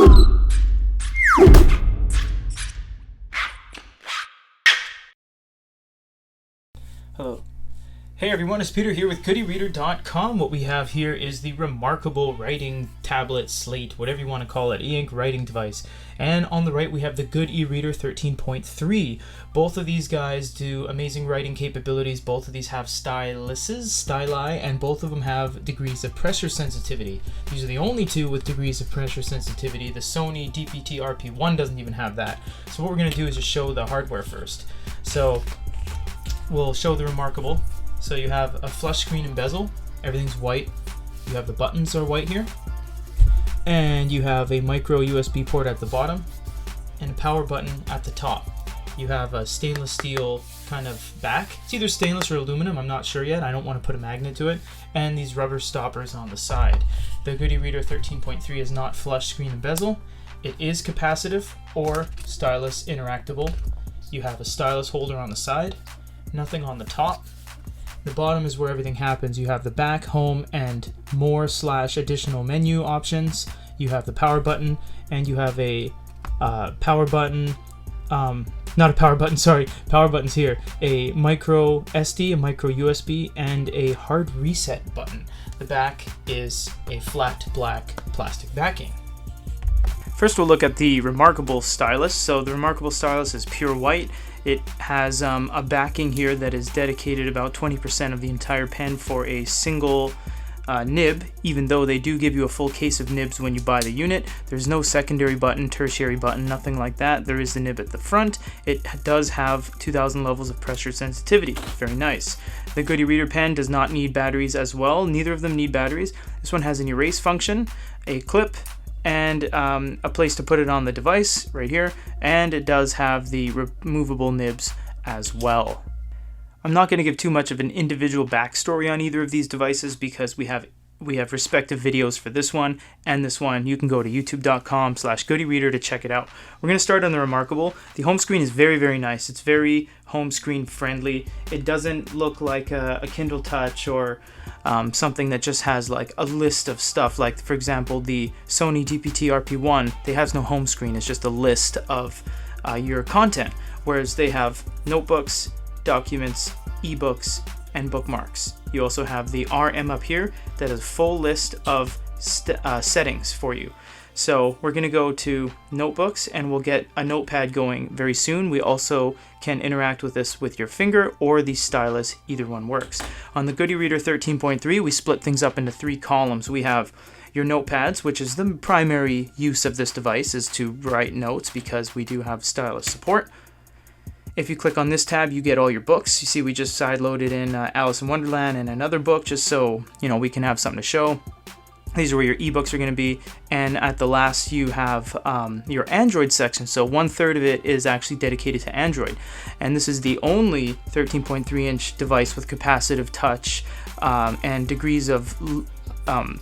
Hello. Hey everyone, it's Peter here with Goodereader.com. What we have here is the remarkable writing tablet, slate, whatever you want to call it, e-ink writing device. And on the right we have the Goodereader 13.3. Both of these guys do amazing writing capabilities. Both of these have styli, and both of them have degrees of pressure sensitivity. These are the only two with degrees of pressure sensitivity. The Sony DPT RP1 doesn't even have that. So what we're going to do is just show the hardware first. So we'll show the remarkable. So you have a flush screen and bezel, everything's white. You have the buttons are white here. And you have a micro USB port at the bottom and a power button at the top. You have a stainless steel kind of back. It's either stainless or aluminum, I'm not sure yet. I don't want to put a magnet to it. And these rubber stoppers on the side. The Goodereader 13.3 is not flush screen and bezel. It is capacitive or stylus interactable. You have a stylus holder on the side. Nothing on the top. The bottom is where everything happens. You have the back, home, and more/additional menu options. You have the power button, and you have a power button, not a power button, sorry, power buttons here. A micro SD, a micro USB, and a hard reset button. The back is a flat black plastic backing. First we'll look at the remarkable stylus. So the remarkable stylus is pure white. It has a backing here that is dedicated about 20% of the entire pen for a single nib, even though they do give you a full case of nibs when you buy the unit. There's no secondary button, tertiary button, nothing like that. There is the nib at the front. It does have 2000 levels of pressure sensitivity. Very nice. The Goodereader pen does not need batteries as well. Neither of them need batteries. This one has an erase function, a clip, and a place to put it on the device right here, and it does have the removable nibs as well. I'm not going to give too much of an individual backstory on either of these devices because we have respective videos for this one and this one. You can go to youtube.com/Goodereader to check it out. We're going to start on the remarkable. The home screen is very, very nice. It's very home screen friendly. It doesn't look like a Kindle Touch or something that just has like a list of stuff. Like for example, the Sony DPT RP1, they have no home screen. It's just a list of your content, whereas they have notebooks, documents, ebooks, and bookmarks. You also have the RM up here that is a full list of settings for you. So we're going to go to notebooks and we'll get a notepad going very soon. We also can interact with this with your finger or the stylus, either one works. On the Goodereader 13.3 we split things up into 3 columns. We have your notepads, which is the primary use of this device, is to write notes because we do have stylus support. If you click on this tab, you get all your books. You see we just side-loaded in Alice in Wonderland and another book just so we can have something to show. These are where your ebooks are going to be, and at the last you have your Android section. So 1/3 of it is actually dedicated to Android, and this is the only 13.3-inch device with capacitive touch and degrees of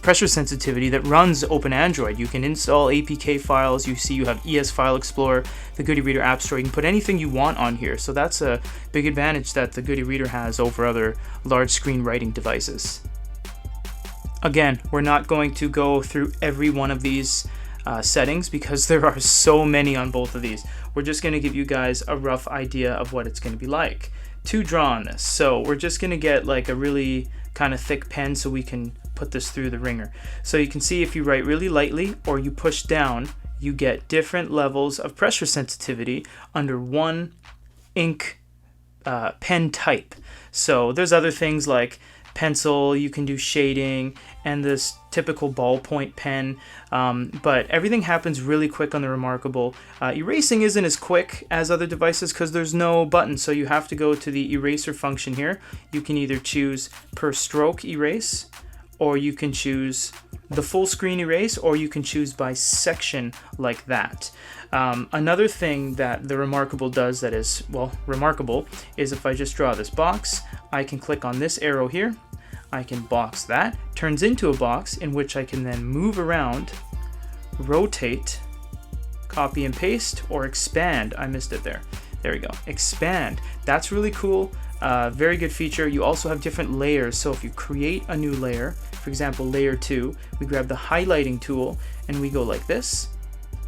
pressure sensitivity that runs Open Android. You can install APK files. You see you have ES File Explorer, the Goodereader App Store. You can put anything you want on here. So that's a big advantage that the Goodereader has over other large screen writing devices. Again, we're not going to go through every one of these settings because there are so many on both of these. We're just going to give you guys a rough idea of what it's going to be like to draw on this. So we're just going to get like a really kind of thick pen so we can put this through the ringer. So you can see if you write really lightly or you push down, you get different levels of pressure sensitivity under one ink pen type. So there's other things like pencil, you can do shading, and this typical ballpoint pen, but everything happens really quick on the remarkable. Erasing isn't as quick as other devices because there's no button, so you have to go to the eraser function here. You can either choose per stroke erase, or you can choose the full screen erase, or you can choose by section like that. Another thing that the remarkable does that is, well, remarkable, is if I just draw this box, I can click on this arrow here, I can box that, turns into a box in which I can then move around, rotate, copy and paste, or expand. I missed it there. There we go. Expand. That's really cool. Very good feature. You also have different layers. So if you create a new layer, for example, layer 2, we grab the highlighting tool and we go like this,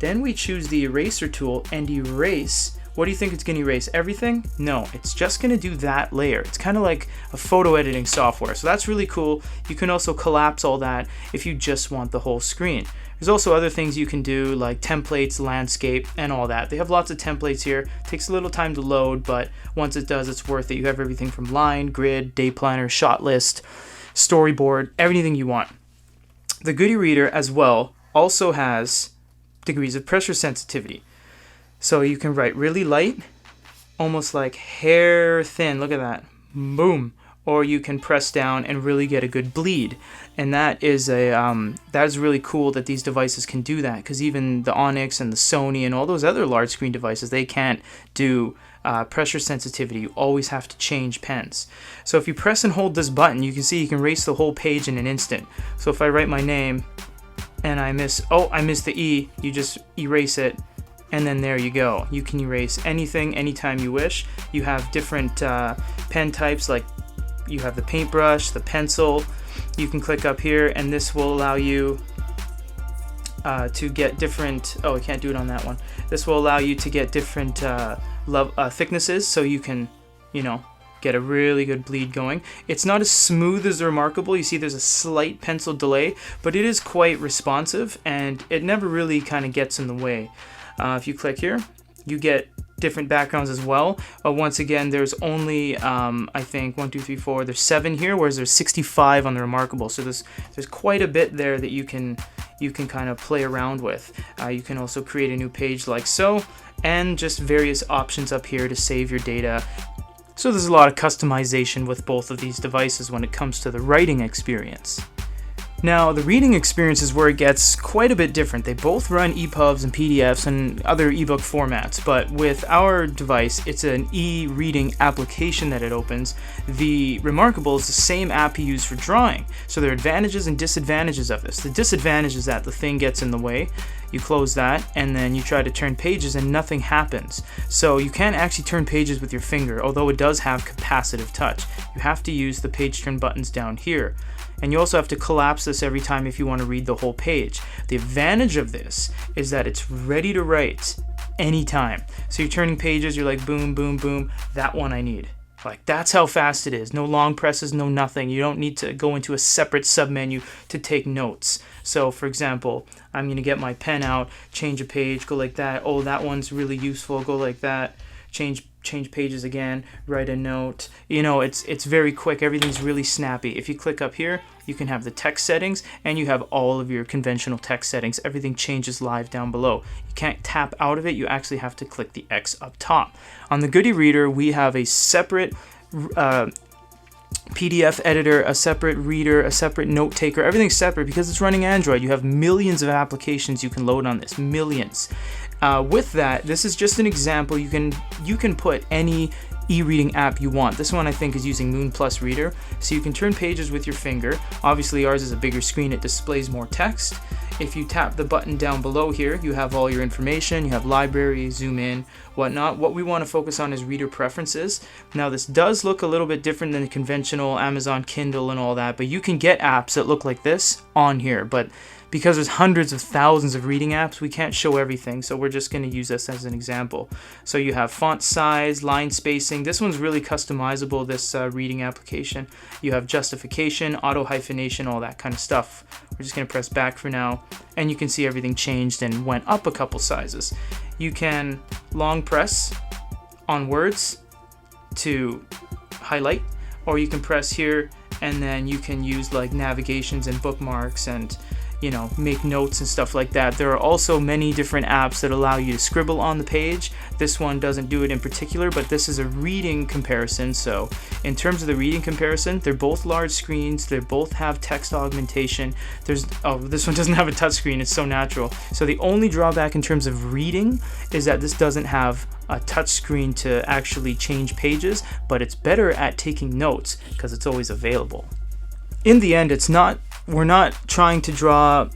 Then we choose the eraser tool and erase. What do you think it's going to erase? Everything? No, it's just going to do that layer. It's kind of like a photo editing software. So that's really cool. You can also collapse all that if you just want the whole screen. There's also other things you can do like templates, landscape, and all that. They have lots of templates here. It takes a little time to load, but once it does, it's worth it. You have everything from line, grid, day planner, shot list, storyboard, everything you want. The Goodereader as well also has degrees of pressure sensitivity. So you can write really light, almost like hair thin. Look at that. Boom. Or you can press down and really get a good bleed. And that is really cool that these devices can do that, because even the Onyx and the Sony and all those other large screen devices, they can't do pressure sensitivity. You always have to change pens. So if you press and hold this button, you can see you can erase the whole page in an instant. So if I write my name and I miss the E, you just erase it. And then there you go. You can erase anything, anytime you wish. You have different pen types, like you have the paintbrush, the pencil. You can click up here, and this will allow you to get different. Oh, I can't do it on that one. This will allow you to get different thicknesses, so you can, get a really good bleed going. It's not as smooth as the Remarkable. You see there's a slight pencil delay, but it is quite responsive, and it never really kind of gets in the way. If you click here, you get different backgrounds as well. Once again, there's only I think 1, 2, 3, 4. There's 7 here, whereas there's 65 on the Remarkable. So there's quite a bit there that you can kind of play around with. You can also create a new page like so, and just various options up here to save your data. So there's a lot of customization with both of these devices when it comes to the writing experience. Now, the reading experience is where it gets quite a bit different. They both run EPUBs and PDFs and other ebook formats, but with our device, it's an e-reading application that it opens. The Remarkable is the same app you use for drawing, so there are advantages and disadvantages of this. The disadvantage is that the thing gets in the way. You close that, and then you try to turn pages and nothing happens. So you can't actually turn pages with your finger, although it does have capacitive touch. You have to use the page turn buttons down here. And you also have to collapse this every time if you want to read the whole page. The advantage of this is that it's ready to write anytime. So you're turning pages, you're like boom, boom, boom, that one I need. Like, that's how fast it is. No long presses, no nothing. You don't need to go into a separate submenu to take notes. So for example, I'm going to get my pen out, change a page, go like that. Oh, that one's really useful, go like that. Change pages again, write a note. It's very quick. Everything's really snappy. If you click up here, you can have the text settings, and you have all of your conventional text settings. Everything changes live down below. You can't tap out of it. You actually have to click the X up top. On the Goodereader, we have a separate PDF editor, a separate reader, a separate note taker. Everything's separate because it's running Android. You have millions of applications you can load on this. Millions. With that, this is just an example. You can put any e-reading app you want. This one I think is using Moon Plus Reader, so you can turn pages with your finger. Obviously ours is a bigger screen, it displays more text. If you tap the button down below here, you have all your information, you have library, zoom in, whatnot. What we want to focus on is reader preferences. Now this does look a little bit different than the conventional Amazon Kindle and all that, but you can get apps that look like this on here, but because there's hundreds of thousands of reading apps, we can't show everything, so we're just going to use this as an example. So you have font size, line spacing. This one's really customizable, this reading application. You have justification, auto hyphenation, all that kind of stuff. We're just going to press back for now, and you can see everything changed and went up a couple sizes. You can long press on words to highlight, or you can press here, and then you can use like navigations and bookmarks and make notes and stuff like that. There are also many different apps that allow you to scribble on the page. This one doesn't do it in particular, but this is a reading comparison. So in terms of the reading comparison, they're both large screens. They both have text augmentation. This one doesn't have a touch screen. It's so natural. So the only drawback in terms of reading is that this doesn't have a touch screen to actually change pages, but it's better at taking notes because it's always available. In the end, we're not trying to draw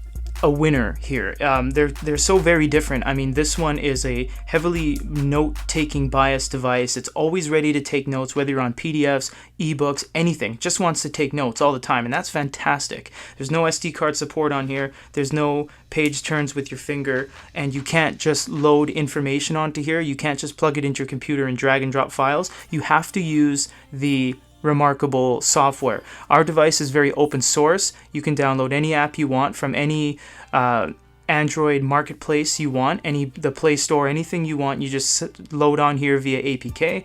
a winner here. They're so very different. I mean, this one is a heavily note-taking bias device. It's always ready to take notes, whether you're on PDFs, ebooks, anything. Just wants to take notes all the time, and that's fantastic. There's no SD card support on here. There's no page turns with your finger, and you can't just load information onto here. You can't just plug it into your computer and drag and drop files. You have to use the Remarkable software. Our device is very open source. You can download any app you want from any Android marketplace you want, the Play Store, anything you want. You just load on here via APK.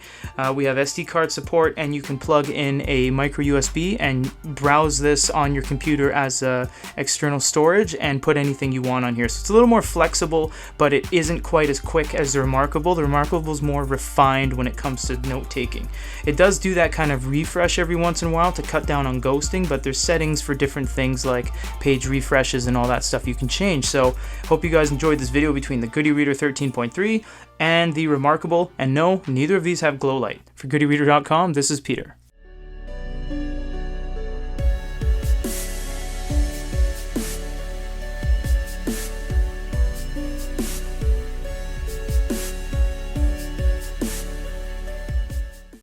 We have SD card support, and you can plug in a micro USB and browse this on your computer as external storage and put anything you want on here. So it's a little more flexible, but it isn't quite as quick as the Remarkable. The Remarkable is more refined when it comes to note taking. It does do that kind of refresh every once in a while to cut down on ghosting, but there's settings for different things like page refreshes and all that stuff you can change. So hope you guys enjoyed this video between the Goodereader 13.3 and the Remarkable, and no, neither of these have glow light. For Goodereader.com, this is Peter.